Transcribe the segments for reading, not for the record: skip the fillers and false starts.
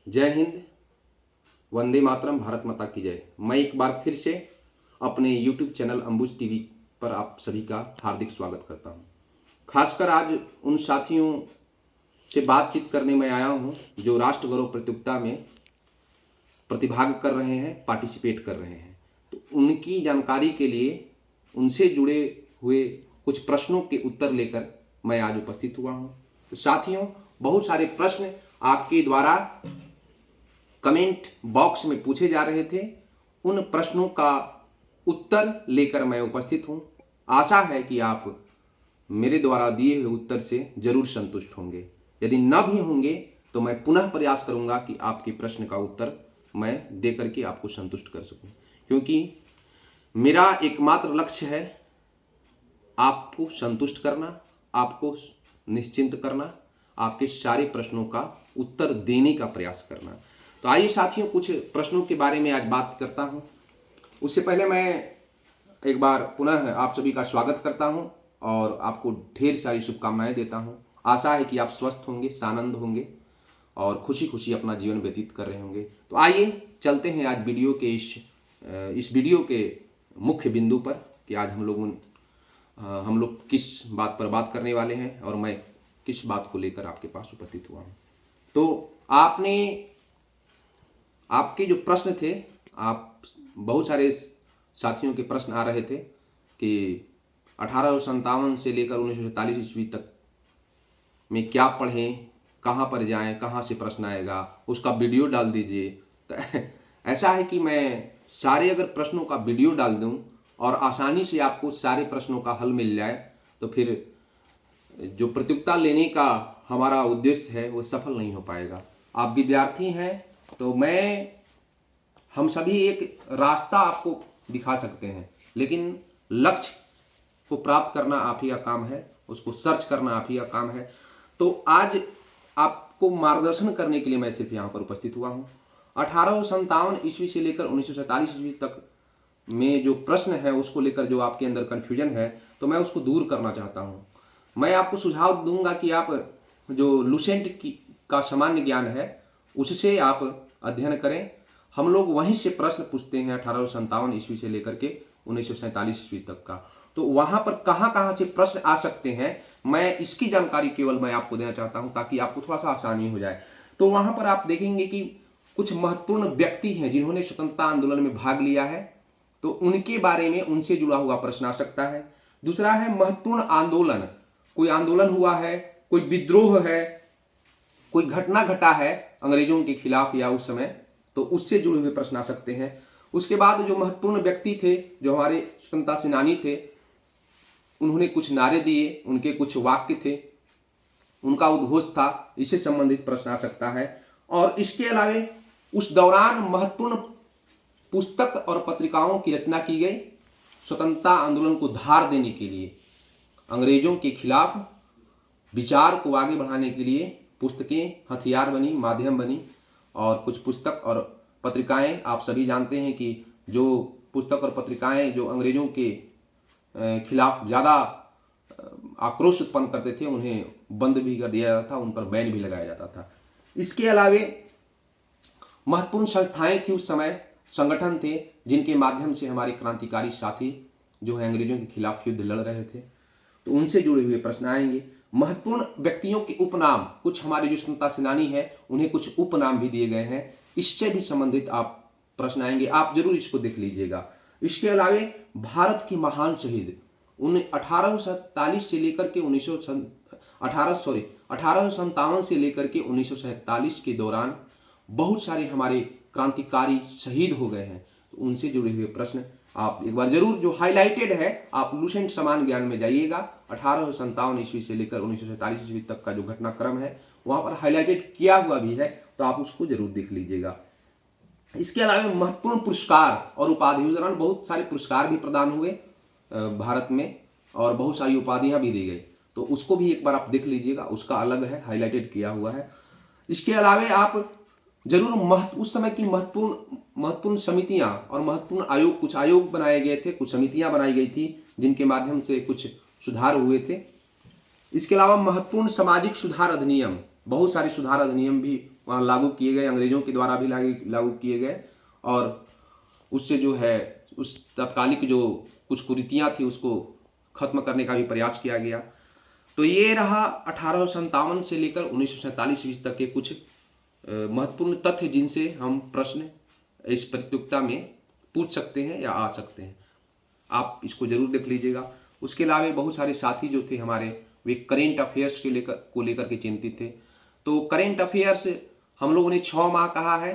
जय हिंद, वंदे मातरम, भारत माता की जय। मैं एक बार फिर से अपने यूट्यूब चैनल अंबुज टीवी पर आप सभी का हार्दिक स्वागत करता हूं। खासकर आज उन साथियों से बातचीत करने में आया हूं जो राष्ट्र गौरव प्रतियोगिता में प्रतिभाग कर रहे हैं, पार्टिसिपेट कर रहे हैं। तो उनकी जानकारी के लिए उनसे जुड़े हुए कुछ प्रश्नों के उत्तर लेकर मैं आज उपस्थित हुआ हूं। तो साथियों, बहुत सारे प्रश्न आपके द्वारा कमेंट बॉक्स में पूछे जा रहे थे। उन प्रश्नों का उत्तर लेकर मैं उपस्थित हूं। आशा है कि आप मेरे द्वारा दिए हुए उत्तर से जरूर संतुष्ट होंगे। यदि न भी होंगे तो मैं पुनः प्रयास करूंगा कि आपके प्रश्न का उत्तर मैं दे करके आपको संतुष्ट कर सकूं, क्योंकि मेरा एकमात्र लक्ष्य है आपको संतुष्ट करना, आपको निश्चिंत करना, आपके सारे प्रश्नों का उत्तर देने का प्रयास करना। तो आइए साथियों, कुछ प्रश्नों के बारे में आज बात करता हूं। उससे पहले मैं एक बार पुनः आप सभी का स्वागत करता हूं और आपको ढेर सारी शुभकामनाएं देता हूं। आशा है कि आप स्वस्थ होंगे, सानंद होंगे और खुशी खुशी अपना जीवन व्यतीत कर रहे होंगे। तो आइए चलते हैं आज वीडियो के इस वीडियो के मुख्य बिंदु पर कि आज हम लोग किस बात पर बात करने वाले हैं और मैं किस बात को लेकर आपके पास उपस्थित हुआ हूं। तो आपके जो प्रश्न थे, आप बहुत सारे साथियों के प्रश्न आ रहे थे कि 1857 से लेकर 1947 ईस्वी तक में क्या पढ़ें, कहाँ पर जाएं, कहाँ से प्रश्न आएगा, उसका वीडियो डाल दीजिए। तो ऐसा है कि मैं सारे अगर प्रश्नों का वीडियो डाल दूं और आसानी से आपको सारे प्रश्नों का हल मिल जाए तो फिर जो प्रतियोगिता लेने का हमारा उद्देश्य है वो सफल नहीं हो पाएगा। आप विद्यार्थी हैं तो हम सभी एक रास्ता आपको दिखा सकते हैं, लेकिन लक्ष्य को प्राप्त करना आप ही का काम है, उसको सर्च करना आप ही का काम है। तो आज आपको मार्गदर्शन करने के लिए मैं सिर्फ यहाँ पर उपस्थित हुआ हूँ। 1857 ईस्वी से लेकर 1947 ईस्वी तक में जो प्रश्न है उसको लेकर जो आपके अंदर कन्फ्यूजन है, तो मैं उसको दूर करना चाहता हूँ। मैं आपको सुझाव दूंगा कि आप जो लुसेंट का सामान्य ज्ञान है उससे आप अध्ययन करें। हम लोग वहीं से प्रश्न पूछते हैं 1857 ईस्वी से लेकर के 1947 ईस्वी तक का। तो वहां पर कहां कहां से प्रश्न आ सकते हैं, मैं इसकी जानकारी केवल मैं आपको देना चाहता हूं ताकि आपको थोड़ा सा आसानी हो जाए। तो वहां पर आप देखेंगे कि कुछ महत्वपूर्ण व्यक्ति हैं जिन्होंने स्वतंत्रता आंदोलन में भाग लिया है, तो उनके बारे में उनसे जुड़ा हुआ प्रश्न आ सकता है। दूसरा है महत्वपूर्ण आंदोलन, कोई आंदोलन हुआ है, कोई विद्रोह है, कोई घटना घटा है अंग्रेजों के खिलाफ या उस समय, तो उससे जुड़े हुए प्रश्न आ सकते हैं। उसके बाद जो महत्वपूर्ण व्यक्ति थे, जो हमारे स्वतंत्रता सेनानी थे, उन्होंने कुछ नारे दिए, उनके कुछ वाक्य थे, उनका उद्घोष था, इससे संबंधित प्रश्न आ सकता है। और इसके अलावा उस दौरान महत्वपूर्ण पुस्तक और पत्रिकाओं की रचना की गई स्वतंत्रता आंदोलन को धार देने के लिए, अंग्रेजों के खिलाफ विचार को आगे बढ़ाने के लिए पुस्तकें हथियार बनी, माध्यम बनी। और कुछ पुस्तक और पत्रिकाएं, आप सभी जानते हैं कि जो पुस्तक और पत्रिकाएं जो अंग्रेजों के खिलाफ ज़्यादा आक्रोश उत्पन्न करते थे, उन्हें बंद भी कर दिया जाता था, उन पर बैन भी लगाया जाता था। इसके अलावे महत्वपूर्ण संस्थाएं थी उस समय, संगठन थे जिनके माध्यम से हमारे क्रांतिकारी साथी जो है अंग्रेजों के खिलाफ युद्ध लड़ रहे थे, तो उनसे जुड़े हुए प्रश्न आएंगे। महत्वपूर्ण व्यक्तियों के उपनाम, कुछ हमारे जो स्वतंत्रता सेनानी है उन्हें कुछ उपनाम भी दिए गए हैं, इससे भी संबंधित आप प्रश्न आएंगे, आप जरूर इसको देख लीजिएगा। इसके अलावा भारत के महान शहीद, उन 1847 से लेकर के 1857 से लेकर के 1947 के दौरान बहुत सारे हमारे क्रांतिकारी शहीद हो गए हैं, तो उनसे जुड़े हुए प्रश्न आप एक बार जरूर, जो हाईलाइटेड है, आप लुसेंट समान ज्ञान में जाइएगा, 1857 ईस्वी से लेकर 1947 ईस्वी तक का जो घटनाक्रम है वहां पर हाईलाइटेड किया हुआ भी है, तो आप उसको जरूर देख लीजिएगा। इसके अलावा महत्वपूर्ण पुरस्कार और उपाधि, उस दौरान बहुत सारे पुरस्कार भी प्रदान हुए भारत में और बहुत सारी उपाधियां भी दी गई, तो उसको भी एक बार आप देख लीजिएगा, उसका अलग है, हाईलाइटेड किया हुआ है। इसके अलावा आप जरूर उस समय की महत्वपूर्ण समितियां और महत्वपूर्ण आयोग, कुछ आयोग बनाए गए थे, कुछ समितियां बनाई गई थी जिनके माध्यम से कुछ सुधार हुए थे। इसके अलावा महत्वपूर्ण सामाजिक सुधार अधिनियम, बहुत सारे सुधार अधिनियम भी वहाँ लागू किए गए, अंग्रेजों के द्वारा भी लागू किए गए, और उससे जो है उस तत्कालिक जो कुछ कुरीतियाँ थी उसको खत्म करने का भी प्रयास किया गया। तो ये रहा 1857 से लेकर 1947 ईस्वी तक के कुछ महत्वपूर्ण तथ्य जिनसे हम प्रश्न इस प्रतियोगिता में पूछ सकते हैं या आ सकते हैं। आप इसको जरूर देख लीजिएगा। उसके अलावा बहुत सारे साथी जो थे हमारे, वे करेंट अफेयर्स के लेकर के चिंतित थे। तो करेंट अफेयर्स हम लोगों ने 6 माह कहा है,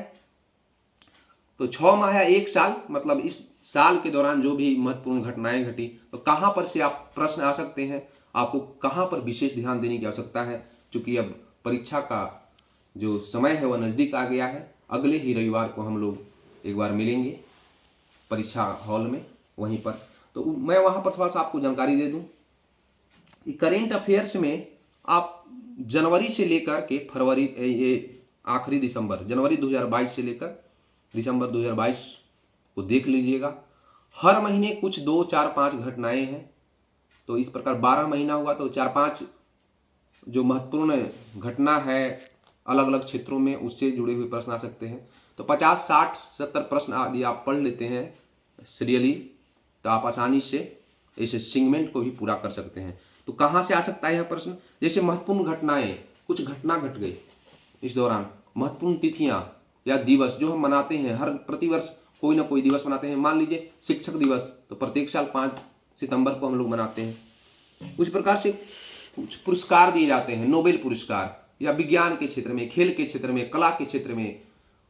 तो 6 माह या 1 साल, मतलब इस साल के दौरान जो भी महत्वपूर्ण घटनाएं घटी, तो कहाँ पर से आप प्रश्न आ सकते हैं, आपको कहाँ पर विशेष ध्यान देने की आवश्यकता है, क्योंकि अब परीक्षा का जो समय है वह नज़दीक आ गया है। अगले ही रविवार को हम लोग एक बार मिलेंगे परीक्षा हॉल में, वहीं पर। तो मैं वहाँ पर थोड़ा सा आपको जानकारी दे दूँ कि करेंट अफेयर्स में आप जनवरी से लेकर के फरवरी, ये आखिरी दिसंबर, जनवरी 2022 से लेकर दिसंबर 2022 को देख लीजिएगा। हर महीने कुछ 2, 4, 5 घटनाएं हैं, तो इस प्रकार 12 महीना हुआ तो 4-5 जो महत्वपूर्ण घटना है अलग अलग क्षेत्रों में, उससे जुड़े हुए प्रश्न आ सकते हैं। तो 50, 60, 70 प्रश्न यदि आप पढ़ लेते हैं सीरियली, तो आप आसानी से इस सेगमेंट को भी पूरा कर सकते हैं। तो कहाँ से आ सकता है यह प्रश्न? जैसे महत्वपूर्ण घटनाएं, कुछ घटना घट गई इस दौरान, महत्वपूर्ण तिथियां या दिवस जो हम मनाते हैं, हर प्रतिवर्ष कोई ना कोई दिवस मनाते हैं। मान लीजिए शिक्षक दिवस, तो प्रत्येक साल 5 सितंबर को हम लोग मनाते हैं। उस प्रकार से कुछ पुरस्कार दिए जाते हैं, नोबेल पुरस्कार, या विज्ञान के क्षेत्र में, खेल के क्षेत्र में, कला के क्षेत्र में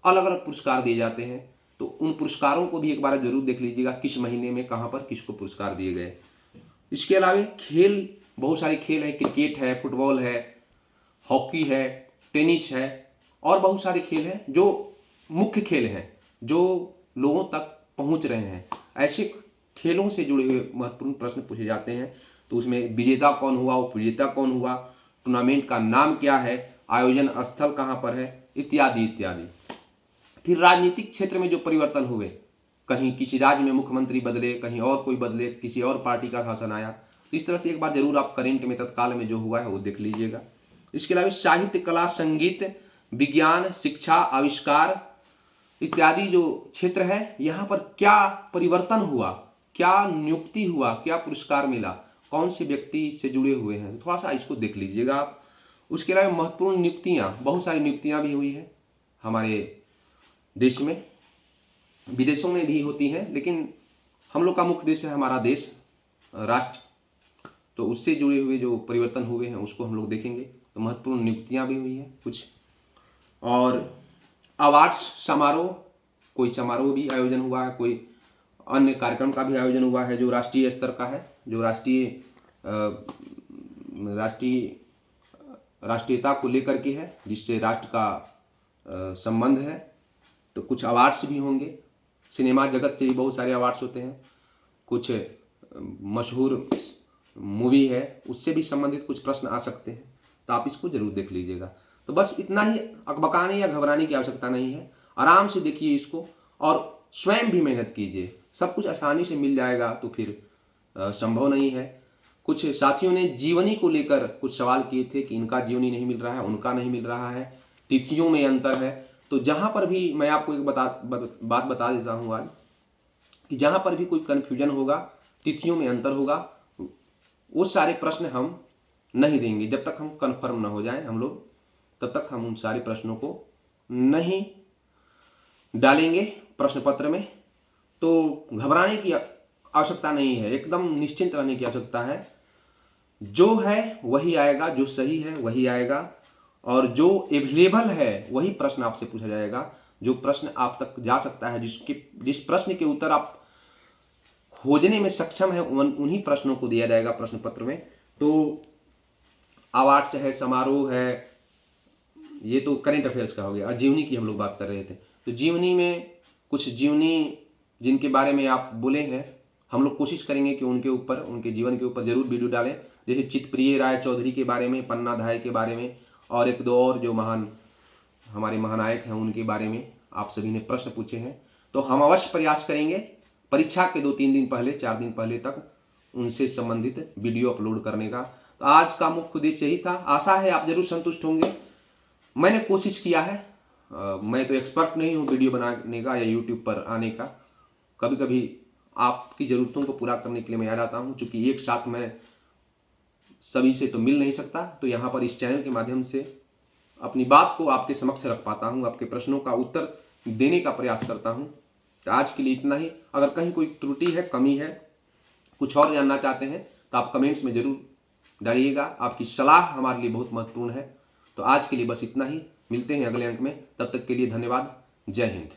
अलग अलग पुरस्कार दिए जाते हैं। तो उन पुरस्कारों को भी एक बार जरूर देख लीजिएगा, किस महीने में कहाँ पर किसको पुरस्कार दिए गए। इसके अलावा खेल, बहुत सारे खेल हैं, क्रिकेट है, फुटबॉल है, हॉकी है, टेनिस है, और बहुत सारे खेल हैं जो मुख्य खेल हैं, जो लोगों तक पहुंच रहे हैं। ऐसे खेलों से जुड़े हुए महत्वपूर्ण प्रश्न पूछे जाते हैं। तो उसमें विजेता कौन हुआ, उपविजेता कौन हुआ, टूर्नामेंट का नाम क्या है, आयोजन स्थल कहाँ पर है, इत्यादि इत्यादि। फिर राजनीतिक क्षेत्र में जो परिवर्तन हुए, कहीं किसी राज्य में मुख्यमंत्री बदले, कहीं और कोई बदले, किसी और पार्टी का शासन आया, तो इस तरह से एक बार जरूर आप करेंट में तत्काल में जो हुआ है वो देख लीजिएगा। इसके अलावा साहित्य, कला, संगीत, विज्ञान, शिक्षा, आविष्कार इत्यादि जो क्षेत्र है, यहाँ पर क्या परिवर्तन हुआ, क्या नियुक्ति हुआ, क्या पुरस्कार मिला, कौन से व्यक्ति इससे जुड़े हुए हैं, थोड़ा सा इसको देख लीजिएगा आप। उसके अलावा महत्वपूर्ण नियुक्तियाँ, बहुत सारी नियुक्तियाँ भी हुई हैं हमारे देश में, विदेशों में भी होती हैं, लेकिन हम लोग का मुख्य देश है हमारा देश, राष्ट्र, तो उससे जुड़े हुए जो परिवर्तन हुए हैं उसको हम लोग देखेंगे। तो महत्वपूर्ण नियुक्तियाँ भी हुई हैं कुछ, और अवार्ड्स समारोह, कोई समारोह भी आयोजन हुआ है, कोई अन्य कार्यक्रम का भी आयोजन हुआ है जो राष्ट्रीय स्तर का है, जो राष्ट्रीयता को लेकर के है, जिससे राष्ट्र का संबंध है। तो कुछ अवार्ड्स भी होंगे, सिनेमा जगत से भी बहुत सारे अवार्ड्स होते हैं, कुछ मशहूर मूवी है उससे भी संबंधित कुछ प्रश्न आ सकते हैं। तो आप इसको जरूर देख लीजिएगा। तो बस इतना ही, अकबकाने या घबराने की आवश्यकता नहीं है, आराम से देखिए इसको और स्वयं भी मेहनत कीजिए। सब कुछ आसानी से मिल जाएगा तो फिर संभव नहीं है। कुछ साथियों ने जीवनी को लेकर कुछ सवाल किए थे कि इनका जीवनी नहीं मिल रहा है, उनका नहीं मिल रहा है, तिथियों में अंतर है। तो जहाँ पर भी मैं आपको एक बात बता देता हूँ आज, कि जहाँ पर भी कोई कन्फ्यूजन होगा, तिथियों में अंतर होगा, वो सारे प्रश्न हम नहीं देंगे जब तक हम कन्फर्म न हो जाएं हम लोग, तब तक हम उन सारे प्रश्नों को नहीं डालेंगे प्रश्न पत्र में। तो घबराने की आवश्यकता नहीं है, एकदम निश्चिंत रहने की आवश्यकता है। जो है वही आएगा, जो सही है वही आएगा, और जो अवेलेबल है वही प्रश्न आपसे पूछा जाएगा। जो प्रश्न आप तक जा सकता है, जिस प्रश्न के उत्तर आप खोजने में सक्षम है, उन्हीं प्रश्नों को दिया जाएगा प्रश्न पत्र में। तो अवार्ड्स है, समारोह है, ये तो करेंट अफेयर्स का हो गया। और जीवनी की हम लोग बात कर रहे थे, तो जीवनी में कुछ जीवनी जिनके बारे में आप बोले हैं, हम लोग कोशिश करेंगे कि उनके जीवन के ऊपर जरूर वीडियो डालें। जैसे चित्तप्रिय राय चौधरी के बारे में, पन्ना धाय के बारे में, और 1-2 और जो हमारे महानायक हैं उनके बारे में आप सभी ने प्रश्न पूछे हैं। तो हम अवश्य प्रयास करेंगे परीक्षा के 2-3 दिन पहले, 4 दिन पहले तक उनसे संबंधित वीडियो अपलोड करने का। तो आज का मुख्य उद्देश्य यही था। आशा है आप जरूर संतुष्ट होंगे। मैंने कोशिश किया है, मैं तो एक्सपर्ट नहीं हूँ वीडियो बनाने का या यूट्यूब पर आने का। कभी कभी आपकी ज़रूरतों को पूरा करने के लिए मैं आ जाता हूँ, चूँकि एक साथ मैं सभी से तो मिल नहीं सकता, तो यहाँ पर इस चैनल के माध्यम से अपनी बात को आपके समक्ष रख पाता हूँ, आपके प्रश्नों का उत्तर देने का प्रयास करता हूँ। तो आज के लिए इतना ही। अगर कहीं कोई त्रुटि है, कमी है, कुछ और जानना चाहते हैं तो आप कमेंट्स में ज़रूर डालिएगा। आपकी सलाह हमारे लिए बहुत महत्वपूर्ण है। तो आज के लिए बस इतना ही। मिलते हैं अगले अंक में, तब तक के लिए धन्यवाद। जय हिंद।